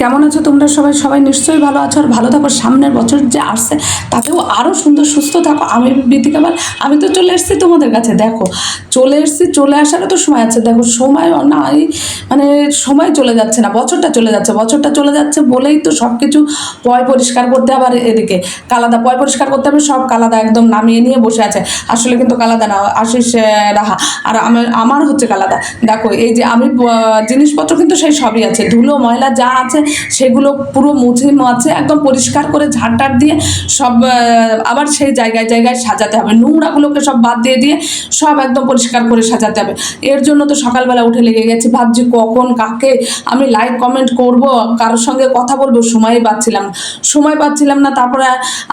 কেমন আছো তোমরা সবাই? সবাই নিশ্চয়ই ভালো আছো আর ভালো থাকো। সামনের বছর যে আসছে তাতেও আরও সুন্দর সুস্থ থাকো। আমি বিতিকা পাল, আমি তো চলে এসেছি তোমাদের কাছে। দেখো চলে এসেছি, চলে আসারও তো সময় আছে। দেখো সময় নাই, মানে সময় চলে যাচ্ছে না, বছরটা চলে যাচ্ছে। বছরটা চলে যাচ্ছে বলেই তো সব কিছু পয় পরিষ্কার করতে হবে। আর এদিকে কালাদা পয় পরিষ্কার করতে হবে, সব কালাদা একদম নামিয়ে নিয়ে বসে আছে। আসলে কিন্তু কালাদা না, আশিস রাহা। আর আমার হচ্ছে কালাদা। দেখো এই যে আমি জিনিসপত্র কিন্তু সেই সবই আছে, ধুলো ময়লা যা আছে সেগুলো পুরো মুছে মাছে একদম পরিষ্কার করে ঝাড়টার দিয়ে সব আবার সেই জায়গায় জায়গায় সাজাতে হবে। নোংরাগুলোকে সব বাদ দিয়ে দিয়ে সব একদম পরিষ্কার করে সাজাতে হবে। এর জন্য তো সকালবেলা উঠে লেগে গেছি, ভাবছি কখন কাকে আমি লাইক কমেন্ট করব, কারোর সঙ্গে কথা বলবো, সময় পাচ্ছিলাম না। তারপরে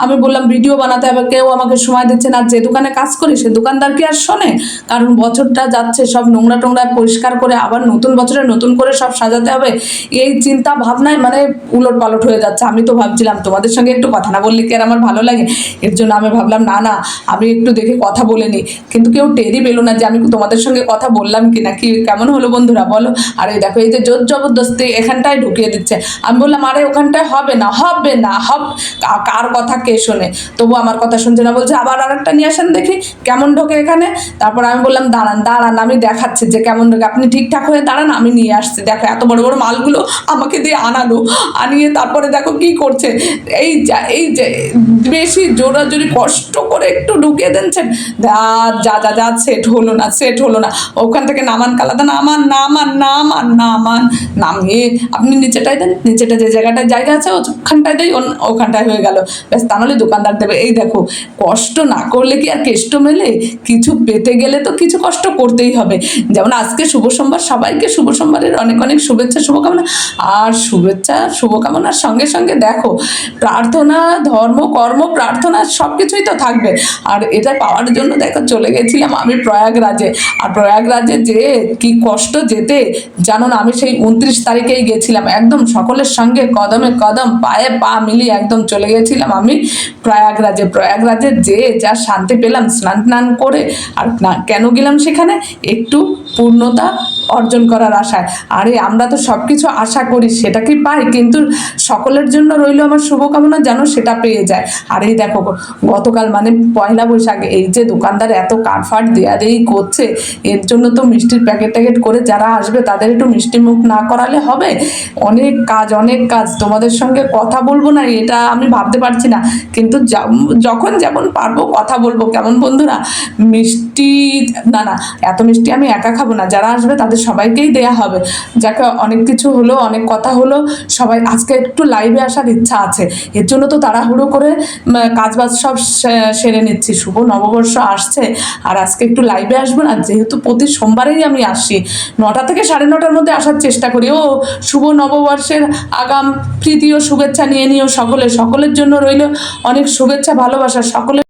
আমি বললাম ভিডিও বানাতে হবে, কেউ আমাকে সময় দিচ্ছে না। যে দোকানে কাজ করি সে দোকানদার কি আর শোনে? কারণ বছরটা যাচ্ছে, সব নোংরা টোংরা পরিষ্কার করে আবার নতুন বছরে নতুন করে সব সাজাতে হবে। এই চিন্তা ভাবনায় মানে উলট পালট হয়ে যাচ্ছে। আমি তো ভাবছিলাম তোমাদের সঙ্গে একটু কথা না বললে কি আর আমার ভালো লাগে, এর জন্য আমি ভাবলাম না আমি একটু দেখে কথা বলে নিই। কিন্তু কেউ টেরই পেলো না যে আমি তোমাদের সঙ্গে কথা বললাম কি না। কি কেমন হলো বন্ধুরা বলো? আর এই দেখো এই যে জোর জবরদস্তি এখানটায় ঢুকিয়ে দিচ্ছে। আমি বললাম আরে ওখানটায় হবে না কার কথা কে শোনে? তবু আমার কথা শুনছে না, বলছে আবার আরেকটা নিয়ে আসেন দেখি কেমন ঢোকে এখানে। তারপর আমি বললাম দাঁড়ান আমি দেখাচ্ছি যে কেমন ঢোকে, আপনি ঠিকঠাক হয়ে দাঁড়ান, আমি নিয়ে আসছি। দেখো এত বড় বড় মালগুলো আমাকে দিয়ে আনিয়ে তারপরে দেখো কি করছে। এই যে বেশি জোরাজোরি কষ্ট করে একটু ঢুকিয়ে দিচ্ছেন। যা সেট হলো না। ওখান থেকে নামান কালাদা, নামিয়ে আপনি নিচেটাই দেন, নিচেটা যে জায়গাটায় জায়গা আছে ওখানটায় দেয়, ওখানটায় হয়ে গেল ব্যাস। তা নাহলে দোকানদার দেবে। এই দেখো কষ্ট না করলে কি আর কেষ্ট মেলে? কিছু পেতে গেলে তো কিছু কষ্ট করতেই হবে। যেমন আজকে শুভ সোমবার, সবাইকে শুভ সোমবারের অনেক অনেক শুভেচ্ছা শুভকামনা। আর শুভকামনার সঙ্গে সঙ্গে দেখো প্রার্থনা, ধর্ম কর্ম প্রার্থনা সব কিছুই তো থাকবে। আর এটা পাওয়ার জন্য দেখো চলে গেছিলাম আমি প্রয়াগরাজে। আর প্রয়াগরাজে যে কি কষ্ট যেতে জানো না। আমি সেই 29 তারিখেই গেছিলাম, একদম সকলের সঙ্গে কদমে কদম পায়ে পা মিলিয়ে একদম চলে গেছিলাম আমি প্রয়াগরাজে যে যা শান্তি পেলাম স্নান করে। আর কেন গেলাম সেখানে? একটু পূর্ণতা অর্জন করার আশায়। আরে আমরা তো সব কিছু আশা করি, সেটা কি পাই? কিন্তু সকলের জন্য রইল আমার শুভকামনা যেন সেটা পেয়ে যায়। আর এই দেখো গতকাল মানে পয়লা বৈশাখ, এই যে দোকানদার এত কাটফাট দেই করছে, এর জন্য তো মিষ্টির প্যাকেট করে যারা আসবে তাদের একটু মিষ্টি মুখ না করালে হবে? অনেক কাজ। তোমাদের সঙ্গে কথা বলবো না এটা আমি ভাবতে পারছি না, কিন্তু যখন যেমন পারবো কথা বলবো। কেমন বন্ধুরা? মিষ্টি না এত মিষ্টি আমি একা খাবো না, যারা আসবে তাদের সবাইকেই দেয়া হবে। যাকে অনেক কিছু হলো, অনেক কথা হলো, সবাই আজকে একটু লাইভে আসার ইচ্ছা আছে। এর জন্য তো তাড়াহুড়ো করে কাজবাজ সব সেরে নিচ্ছি। শুভ নববর্ষ আসছে আর আজকে একটু লাইভে আসবো না, যেহেতু প্রতি সোমবারেই আমি আসি 9টা থেকে 9:30-র মধ্যে আসার চেষ্টা করি। শুভ নববর্ষের আগাম প্রীতি ও শুভেচ্ছা নিয়ে নিও সকলের জন্য রইল অনেক শুভেচ্ছা ভালোবাসা। সকলে